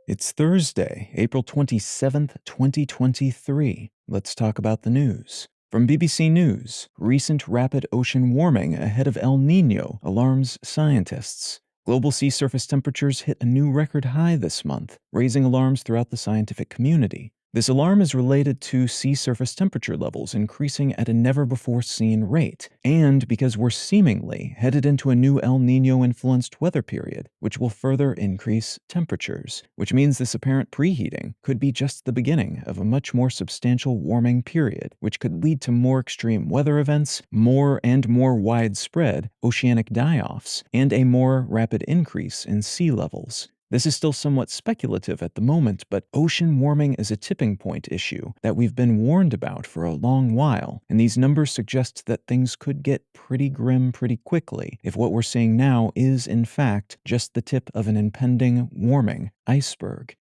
It's Thursday, April 27th, 2023. Let's talk about the news. From BBC News, recent rapid ocean warming ahead of El Niño alarms scientists. Global sea surface temperatures hit a new record high this month, raising alarms throughout the scientific community. This alarm is related to sea surface temperature levels increasing at a never-before-seen rate, and because we're seemingly headed into a new El Niño-influenced weather period, which will further increase temperatures, which means this apparent preheating could be just the beginning of a much more substantial warming period, which could lead to more extreme weather events, more and more widespread oceanic die-offs, and a more rapid increase in sea levels. This is still somewhat speculative at the moment, but ocean warming is a tipping point issue that we've been warned about for a long while, and these numbers suggest that things could get pretty grim pretty quickly if what we're seeing now is, in fact, just the tip of an impending warming iceberg.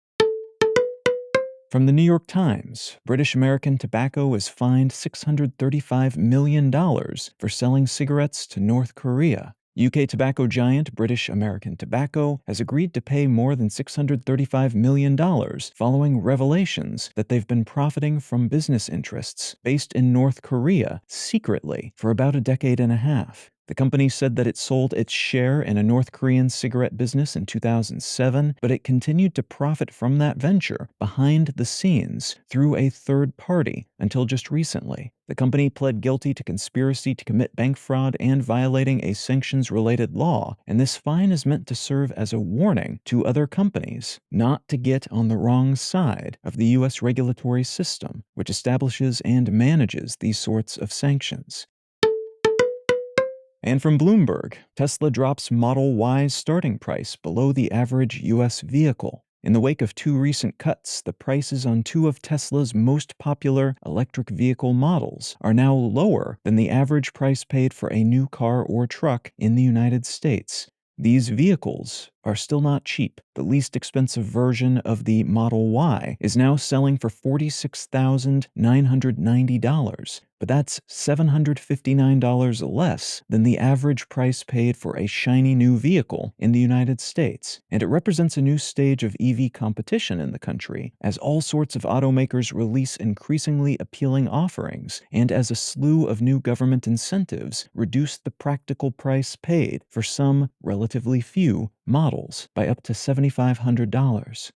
From the New York Times, British American Tobacco is fined $635 million for selling cigarettes to North Korea. UK tobacco giant British American Tobacco has agreed to pay more than $635 million following revelations that they've been profiting from business interests based in North Korea secretly for about a decade and a half. The company said that it sold its share in a North Korean cigarette business in 2007, but it continued to profit from that venture behind the scenes through a third party until just recently. The company pled guilty to conspiracy to commit bank fraud and violating a sanctions-related law, and this fine is meant to serve as a warning to other companies not to get on the wrong side of the U.S. regulatory system, which establishes and manages these sorts of sanctions. And from Bloomberg, Tesla drops Model Y's starting price below the average U.S. vehicle. In the wake of two recent cuts, the prices on two of Tesla's most popular electric vehicle models are now lower than the average price paid for a new car or truck in the United States. These vehicles are still not cheap. The least expensive version of the Model Y is now selling for $46,990, but that's $759 less than the average price paid for a shiny new vehicle in the United States. And it represents a new stage of EV competition in the country, as all sorts of automakers release increasingly appealing offerings, and as a slew of new government incentives reduce the practical price paid for some relatively few models by up to $7,500.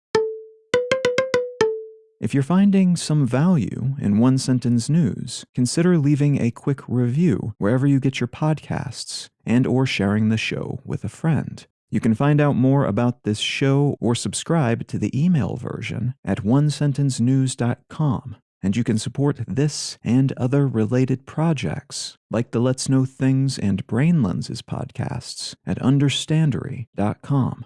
If you're finding some value in One Sentence News, consider leaving a quick review wherever you get your podcasts and/or sharing the show with a friend. You can find out more about this show or subscribe to the email version at onesentencenews.com. And you can support this and other related projects, like the Let's Know Things and Brain Lenses podcasts, at understandery.com.